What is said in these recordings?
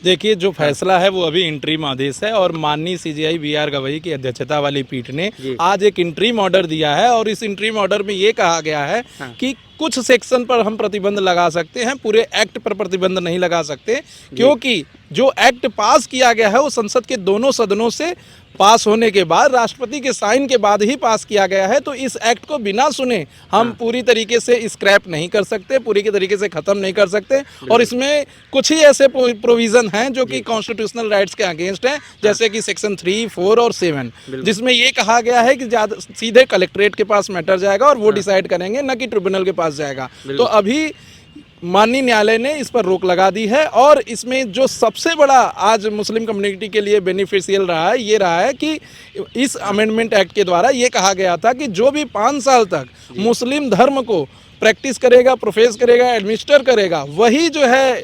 देखिए, जो फैसला है वो अभी इंटरिम आदेश है और माननीय सीजेआई बीआर गवई की अध्यक्षता वाली पीठ ने आज एक इंटरिम ऑर्डर दिया है और इस इंटरिम ऑर्डर में ये कहा गया है कि कुछ सेक्शन पर हम प्रतिबंध लगा सकते हैं, पूरे एक्ट पर प्रतिबंध नहीं लगा सकते, क्योंकि जो एक्ट पास किया गया है वो संसद के दोनों सदनों से पास होने के बाद, राष्ट्रपति के साइन के बाद ही पास किया गया है। तो इस एक्ट को बिना सुने हम पूरी तरीके से स्क्रैप नहीं कर सकते, पूरी के तरीके से ख़त्म नहीं कर सकते। और इसमें कुछ ही ऐसे प्रोविज़न हैं जो कि कॉन्स्टिट्यूशनल राइट्स के अगेंस्ट हैं, जैसे कि सेक्शन 3, 4 और 7, जिसमें ये कहा गया है कि सीधे कलेक्ट्रेट के पास मैटर जाएगा और वो डिसाइड करेंगे, न कि ट्रिब्यूनल के पास जाएगा। तो अभी माननीय न्यायालय ने इस पर रोक लगा दी है और इसमें जो सबसे बड़ा आज मुस्लिम कम्युनिटी के लिए बेनिफिशियल रहा है, ये रहा है कि इस अमेंडमेंट एक्ट के द्वारा ये कहा गया था कि जो भी 5 साल तक मुस्लिम धर्म को प्रैक्टिस करेगा, प्रोफेस करेगा, एडमिनिस्टर करेगा, वही जो है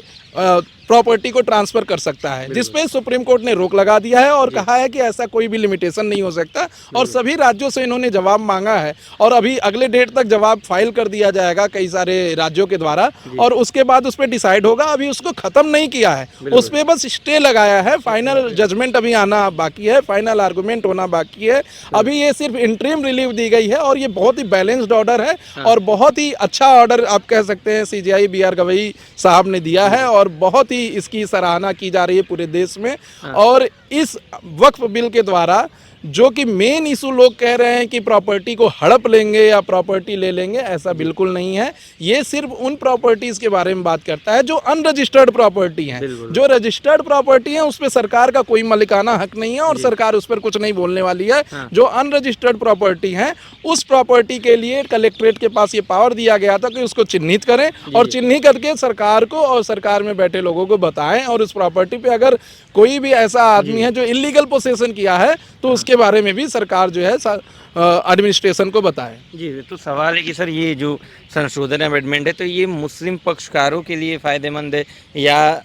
प्रॉपर्टी को ट्रांसफ़र कर सकता है, जिस पे सुप्रीम कोर्ट ने रोक लगा दिया है और कहा है कि ऐसा कोई भी लिमिटेशन नहीं हो सकता। और सभी राज्यों से इन्होंने जवाब मांगा है और अभी अगले डेट तक जवाब फाइल कर दिया जाएगा कई सारे राज्यों के द्वारा और उसके बाद उस पर डिसाइड होगा। अभी उसको ख़त्म नहीं किया है, उस पर बस स्टे लगाया है। फाइनल जजमेंट अभी आना बाकी है, फाइनल आर्गूमेंट होना बाकी है। अभी ये सिर्फ इंटरिम रिलीव दी गई है और ये बहुत ही बैलेंस्ड ऑर्डर है और बहुत ही अच्छा ऑर्डर आप कह सकते हैं सीजेआई बीआर गवई साहब ने दिया है और बहुत इसकी सराहना की जा रही है पूरे देश में। और इस वक्फ बिल के द्वारा जो कि मेन इशू लोग कह रहे हैं कि प्रॉपर्टी को हड़प लेंगे या प्रॉपर्टी ले लेंगे, ऐसा बिल्कुल नहीं है। ये सिर्फ उन प्रॉपर्टीज़ के बारे में बात करता है जो अनरजिस्टर्ड प्रॉपर्टी हैं। जो रजिस्टर्ड प्रॉपर्टी है उस पर सरकार का कोई मालिकाना हक नहीं है और सरकार उस पर कुछ नहीं बोलने वाली है। जो अनरजिस्टर्ड प्रॉपर्टी है उस प्रॉपर्टी के लिए कलेक्ट्रेट के पास ये पावर दिया गया था कि उसको चिन्हित करें और चिन्हित करके सरकार को और सरकार में बैठे लोगों को बताएं और उस प्रॉपर्टी पे अगर कोई भी ऐसा आदमी है जो इलीगल पोसेशन किया है तो उसके बारे में भी सरकार जो है एडमिनिस्ट्रेशन को बताए। जी, तो सवाल है कि सर ये जो संशोधन अमेंडमेंट है तो ये मुस्लिम पक्षकारों के लिए फ़ायदेमंद है या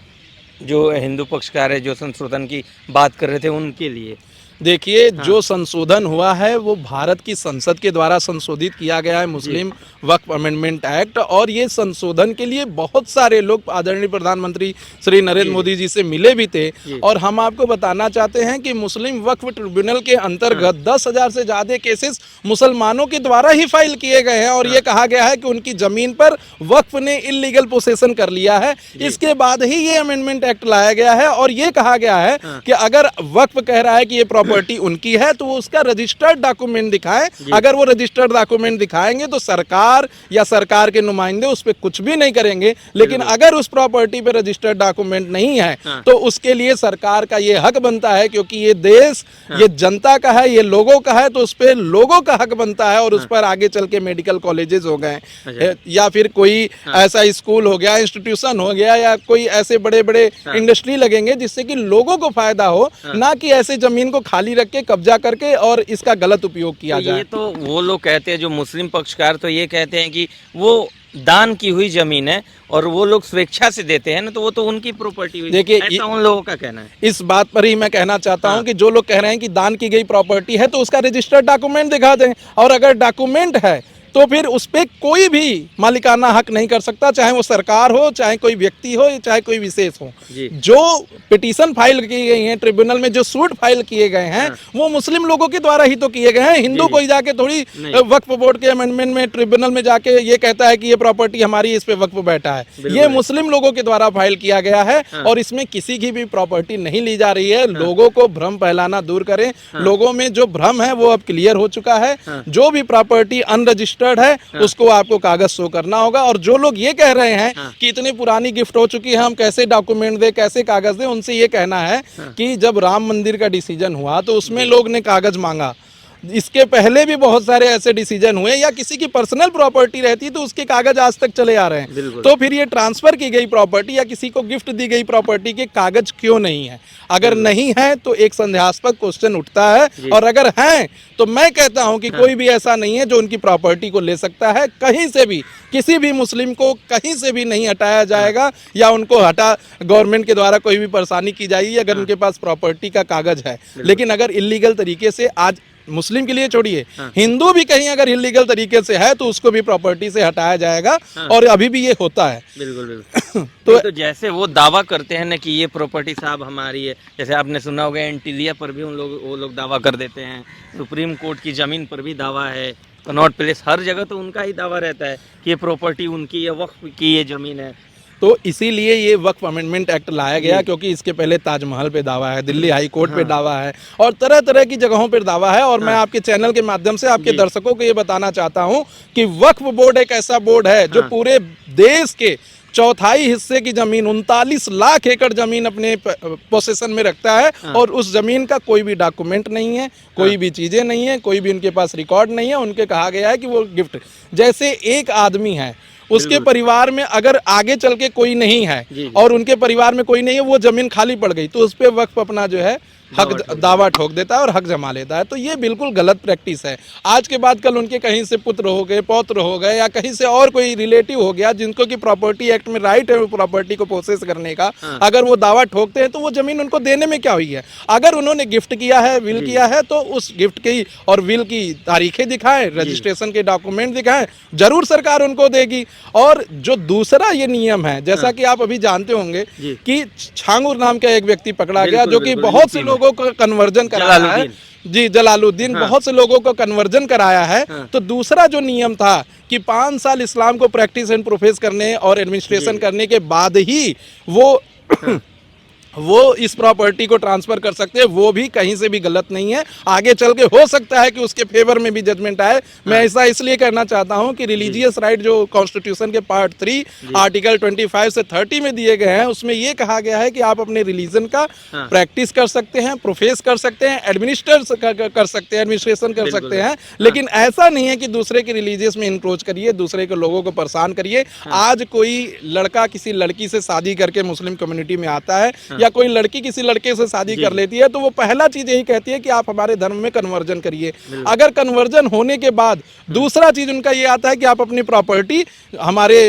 जो हिंदू पक्षकार है जो संशोधन की बात कर रहे थे उनके लिए? देखिए, जो संशोधन हुआ है वो भारत की संसद के द्वारा संशोधित किया गया है मुस्लिम वक्फ अमेंडमेंट एक्ट और ये संशोधन के लिए बहुत सारे लोग आदरणीय प्रधानमंत्री श्री नरेंद्र मोदी जी से मिले भी थे। और हम आपको बताना चाहते हैं कि मुस्लिम वक्फ ट्रिब्यूनल के अंतर्गत 10,000 से ज़्यादा केसेस मुसलमानों के द्वारा ही फाइल किए गए हैं और ये कहा गया है कि उनकी ज़मीन पर वक्फ ने इलीगल पोसेशन कर लिया है। इसके बाद ही ये अमेंडमेंट एक्ट लाया गया है और ये कहा गया है कि अगर वक्फ कह रहा है कि ये प्रॉपर्टी उनकी है तो वो उसका रजिस्टर्ड डॉक्यूमेंट दिखाएं। अगर वो रजिस्टर्ड डॉक्यूमेंट दिखाएंगे तो सरकार या सरकार के नुमाइंदे उस पर कुछ भी नहीं करेंगे, लेकिन अगर उस प्रॉपर्टी पे रजिस्टर्ड डॉक्यूमेंट नहीं है तो उसके लिए सरकार का ये हक बनता है, क्योंकि ये देश ये जनता का है, ये लोगों का है, तो उस पर लोगों का हक बनता है और उस पर आगे चल के मेडिकल कॉलेजेस हो गए या फिर कोई ऐसा स्कूल हो गया, इंस्टीट्यूशन हो गया या कोई ऐसे बड़े बड़े इंडस्ट्री लगेंगे जिससे कि लोगों को फायदा हो, ना कि ऐसे जमीन को खाली रख के कब्जा करके और इसका गलत उपयोग किया जाए। ये तो वो लोग कहते हैं जो मुस्लिम पक्षकार तो ये कहते हैं कि वो दान की हुई जमीन है और वो लोग स्वेच्छा से देते हैं ना, तो वो तो उनकी प्रॉपर्टी हुई। देखिए, ऐसा उन लोगों का कहना है। इस बात पर ही मैं कहना चाहता हूं कि जो लोग कह रहे हैं कि दान की गई प्रॉपर्टी है तो उसका रजिस्टर्ड डॉक्यूमेंट दिखा दें और अगर डॉक्यूमेंट है तो फिर उस पर कोई भी मालिकाना हक नहीं कर सकता, चाहे वो सरकार हो, चाहे कोई व्यक्ति हो, चाहे कोई विशेष हो। जो पिटीशन फाइल की गई है ट्रिब्यूनल में, जो सूट फाइल किए गए हैं वो मुस्लिम लोगों के द्वारा ही तो किए गए हैं। हिंदू कोई जाके थोड़ी वक्फ बोर्ड के अमेंडमेंट में ट्रिब्यूनल में जाके ये कहता है कि ये प्रॉपर्टी हमारी, इस पे वक्फ बैठा है। ये मुस्लिम लोगों के द्वारा फाइल किया गया है और इसमें किसी की भी प्रॉपर्टी नहीं ली जा रही है। लोगों को भ्रम फैलाना दूर करें। लोगों में जो भ्रम है वो अब क्लियर हो चुका है। जो भी प्रॉपर्टी अनरजिस्टर्ड है उसको आपको कागज शो करना होगा। और जो लोग ये कह रहे हैं कि इतनी पुरानी गिफ्ट हो चुकी है, हम कैसे डॉक्यूमेंट दें, कैसे कागज दें, उनसे ये कहना है कि जब राम मंदिर का डिसीजन हुआ तो उसमें लोग ने कागज मांगा। इसके पहले भी बहुत सारे ऐसे डिसीजन हुए या किसी की पर्सनल प्रॉपर्टी रहती तो उसके कागज आज तक चले आ रहे हैं। तो फिर ये ट्रांसफर की गई प्रॉपर्टी या किसी को गिफ्ट दी गई प्रॉपर्टी के कागज क्यों नहीं है? अगर नहीं है तो एक संदेहास्पद क्वेश्चन उठता है और अगर हैं तो मैं कहता हूं कि कोई भी ऐसा नहीं है जो उनकी प्रॉपर्टी को ले सकता है। कहीं से भी किसी भी मुस्लिम को कहीं से भी नहीं हटाया जाएगा या उनको गवर्नमेंट के द्वारा कोई भी परेशानी की जाएगी अगर उनके पास प्रॉपर्टी का कागज है। लेकिन अगर इलीगल तरीके से आज मुस्लिम के लिए छोड़िए, हिंदू भी कहीं अगर इलीगल तरीके से है तो उसको भी प्रॉपर्टी से हटाया जाएगा। और अभी भी ये होता है। बिल्कुल बिल्कुल। तो जैसे वो दावा करते हैं ना कि ये प्रॉपर्टी साहब हमारी है, जैसे आपने सुना होगा एंटीलिया पर भी वो लोग दावा कर देते हैं, सुप्रीम कोर्ट की जमीन पर भी दावा है, कनॉट प्लेस, हर जगह तो उनका ही दावा रहता है कि ये प्रॉपर्टी उनकी है, वक्फ की ये जमीन है। तो इसीलिए ये वक्फ अमेंडमेंट एक्ट लाया गया, क्योंकि इसके पहले ताजमहल पे दावा है, दिल्ली हाई कोर्ट पे दावा है और तरह तरह की जगहों पर दावा है। और मैं आपके चैनल के माध्यम से आपके दर्शकों को ये बताना चाहता हूँ कि वक्फ बोर्ड एक ऐसा बोर्ड है जो पूरे देश के चौथाई हिस्से की जमीन 39 लाख एकड़ जमीन अपने पोसेशन में रखता है। और उस जमीन का कोई भी डॉक्यूमेंट नहीं है, कोई भी चीजें नहीं है, कोई भी उनके पास रिकॉर्ड नहीं है। उनके कहा गया है कि वो गिफ्ट, जैसे एक आदमी है उसके परिवार में अगर आगे चल के कोई नहीं है और उनके परिवार में कोई नहीं है, वो जमीन खाली पड़ गई तो उस पे वक्फ अपना जो है हक दावा ठोक देता है और हक जमा लेता है। तो ये बिल्कुल गलत प्रैक्टिस है। आज के बाद कल उनके कहीं से पुत्र हो गए, पौत्र हो गए या कहीं से और कोई रिलेटिव हो गया जिनको कि प्रॉपर्टी एक्ट में राइट है वो प्रॉपर्टी को प्रोसेस करने का, अगर वो दावा ठोकते हैं तो वो जमीन उनको देने में क्या हुई है। अगर उन्होंने गिफ्ट किया है, विल किया है, तो उस गिफ्ट की और विल की तारीखें दिखाएं, रजिस्ट्रेशन के डॉक्यूमेंट दिखाएं, जरूर सरकार उनको देगी। और जो दूसरा ये नियम है, जैसा कि आप अभी जानते होंगे कि छांगुर नाम का एक व्यक्ति पकड़ा गया जो कि बहुत से लोगों को कन्वर्जन कराया है। जी, जलालुद्दीन, बहुत से लोगों को कन्वर्जन कराया है। तो दूसरा जो नियम था कि 5 साल इस्लाम को प्रैक्टिस एंड प्रोफेस करने और एडमिनिस्ट्रेशन करने के बाद ही वो इस प्रॉपर्टी को ट्रांसफर कर सकते हैं, वो भी कहीं से भी गलत नहीं है। आगे चल के हो सकता है कि उसके फेवर में भी जजमेंट आए। मैं ऐसा इसलिए कहना चाहता हूं कि रिलीजियस राइट जो कॉन्स्टिट्यूशन के पार्ट 3 आर्टिकल 25 से 30 में दिए गए हैं, उसमें ये कहा गया है कि आप अपने रिलीजन का प्रैक्टिस कर सकते हैं, प्रोफेस कर सकते हैं, एडमिनिस्टर कर सकते हैं, एडमिनिस्ट्रेशन कर सकते हैं, लेकिन ऐसा नहीं है कि दूसरे के रिलीजियस में इंक्रोच करिए, दूसरे के लोगों को परेशान करिए। आज कोई लड़का किसी लड़की से शादी करके मुस्लिम कम्युनिटी में आता है या कोई लड़की किसी लड़के से शादी कर लेती है, तो वो पहला चीज यही कहती है कि आप हमारे धर्म में कन्वर्जन करिए। अगर कन्वर्जन होने के बाद दूसरा चीज उनका ये आता है कि आप अपनी प्रॉपर्टी हमारे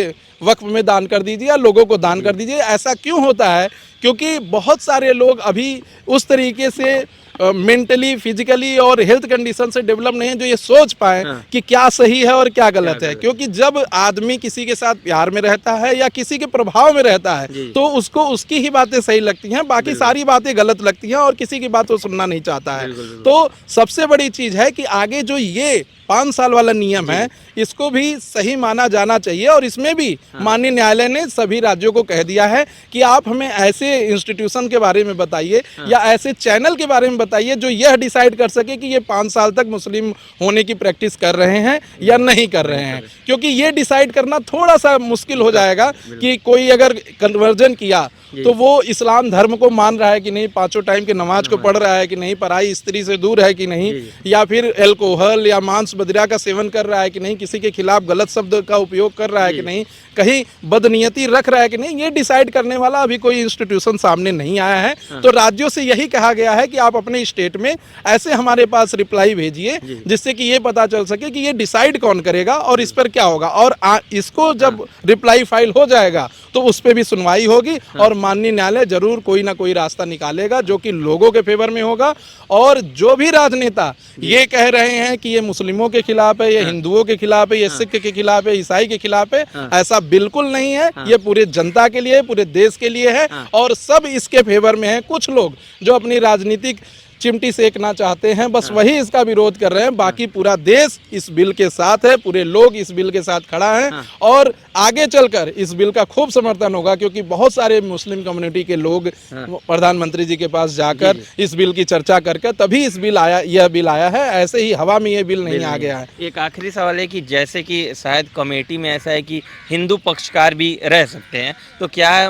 वक्फ में दान कर दीजिए या लोगों को दान कर दीजिए। ऐसा क्यों होता है? क्योंकि बहुत सारे लोग अभी उस तरीके से मेंटली, फिजिकली और हेल्थ कंडीशन से डेवलप नहीं है जो ये सोच पाए कि क्या सही है और क्या गलत है। क्योंकि जब आदमी किसी के साथ प्यार में रहता है या किसी के प्रभाव में रहता है तो उसको उसकी ही बातें सही लगती हैं, बाकी सारी बातें गलत लगती हैं और किसी की बात वो सुनना नहीं चाहता है। तो सबसे बड़ी चीज है कि आगे जो ये 5 साल वाला नियम है इसको भी सही माना जाना चाहिए। और इसमें भी माननीय न्यायालय ने सभी राज्यों को कह दिया है कि आप हमें ऐसे इंस्टीट्यूशन के बारे में बताइए या ऐसे चैनल के बारे में बताइए जो यह डिसाइड कर सके कि ये 5 साल तक मुस्लिम होने की प्रैक्टिस कर रहे हैं या नहीं कर रहे हैं। क्योंकि ये डिसाइड करना थोड़ा सा मुश्किल हो जाएगा कि कोई अगर कन्वर्जन किया तो वो इस्लाम धर्म को मान रहा है कि नहीं, 5 टाइम की नमाज को पढ़ रहा है कि नहीं, पराई स्त्री से दूर है कि नहीं, या फिर एल्कोहल या मांस बदरिया का सेवन कर रहा है कि नहीं, किसी के खिलाफ गलत शब्द का उपयोग कर रहा है कि नहीं, कहीं बदनीयती रख रहा है कि नहीं, ये डिसाइड करने वाला अभी कोई इंस्टीट्यूशन सामने नहीं आया है। तो राज्यों से यही कहा गया है कि आप अपने स्टेट में ऐसे हमारे पास रिप्लाई भेजिए जिससे कि ये पता चल सके कि ये डिसाइड कौन करेगा और इस पर क्या होगा। और इसको जब रिप्लाई फाइल हो जाएगा तो उस पर भी सुनवाई होगी और माननीय न्यायालय जरूर कोई ना कोई रास्ता निकालेगा जो कि लोगों के फेवर में होगा। और जो भी राजनेता ये कह रहे हैं कि ये मुस्लिमों के खिलाफ है, ये हिंदुओं के खिलाफ है, ये सिख के खिलाफ है, ईसाई के खिलाफ है, ऐसा बिल्कुल नहीं है। ये पूरे जनता के लिए, पूरे देश के लिए है और सब इसके फेवर में है। कुछ लोग जो अपनी राजनीतिक चिमटी सेकना चाहते हैं बस वही इसका विरोध कर रहे हैं, बाकी पूरा देश इस बिल के साथ है, पूरे लोग इस बिल के साथ खड़ा है और आगे चलकर इस बिल का खूब समर्थन होगा। क्योंकि बहुत सारे मुस्लिम कम्युनिटी के लोग प्रधानमंत्री जी के पास जाकर इस बिल की चर्चा करके तभी यह बिल आया है, ऐसे ही हवा में यह बिल नहीं आ गया है। एक आखिरी सवाल है कि जैसे कि शायद कमेटी में ऐसा है कि हिंदू पक्षकार भी रह सकते हैं, तो क्या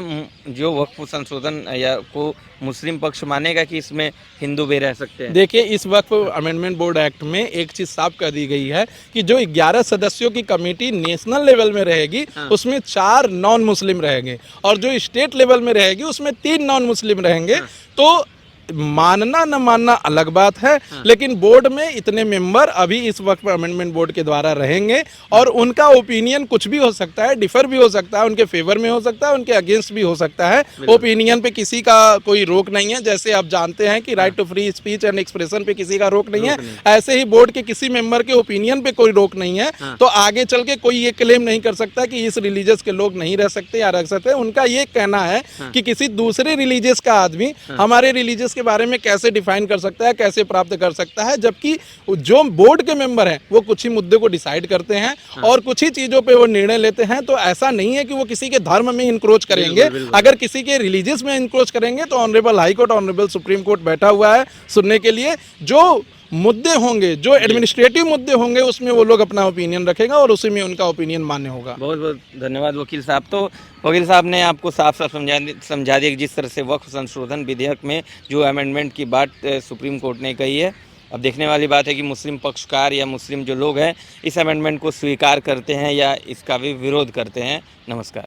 जो वक्फ संशोधन या को मुस्लिम पक्ष मानेगा कि इसमें हिंदू भी रह सकते हैं? देखिए, इस वक्फ अमेंडमेंट बोर्ड एक्ट में एक चीज साफ कर दी गई है कि जो 11 सदस्यों की कमेटी नेशनल लेवल में रहेगी उसमें 4 नॉन मुस्लिम रहेंगे और जो स्टेट लेवल में रहेगी उसमें 3 नॉन मुस्लिम रहेंगे। तो मानना न मानना अलग बात है, लेकिन बोर्ड में इतने मेंबर अभी इस वक्त अमेंडमेंट बोर्ड के द्वारा रहेंगे और उनका ओपिनियन कुछ भी हो सकता है, डिफर भी हो सकता है, उनके फेवर में हो सकता है, उनके अगेंस्ट भी हो सकता है। ओपिनियन पे किसी का कोई रोक नहीं है, जैसे आप जानते हैं कि right to free speech and expression पे किसी का रोक नहीं है, ऐसे ही बोर्ड के किसी मेंबर के ओपिनियन पे कोई रोक नहीं है। तो आगे चल के कोई ये क्लेम नहीं कर सकता कि इस रिलीजियस के लोग नहीं रह सकते या रख सकते। उनका ये कहना है कि किसी दूसरे रिलीजियस का आदमी हमारे रिलीजियस के बारे में कैसे डिफाइन कर सकता है, कैसे प्राप्त कर सकता है, जबकि जो बोर्ड के मेंबर हैं वो कुछ ही मुद्दे को डिसाइड करते हैं और कुछ ही चीजों पे वो निर्णय लेते हैं। तो ऐसा नहीं है कि वो किसी के धर्म में इंक्रोच करेंगे। अगर किसी के रिलीजियस में इंक्रोच करेंगे तो honourable high court, honourable supreme court बैठा हुआ है सुनने के लिए। जो मुद्दे होंगे, जो एडमिनिस्ट्रेटिव मुद्दे होंगे, उसमें वो लोग अपना ओपिनियन रखेगा और उसी में उनका ओपिनियन मान्य होगा। बहुत बहुत धन्यवाद वकील साहब। तो वकील साहब ने आपको साफ साफ समझा दिया कि जिस तरह से वक्फ संशोधन विधेयक में जो अमेंडमेंट की बात सुप्रीम कोर्ट ने कही है, अब देखने वाली बात है कि मुस्लिम पक्षकार या मुस्लिम जो लोग हैं इस अमेंडमेंट को स्वीकार करते हैं या इसका भी विरोध करते हैं। नमस्कार।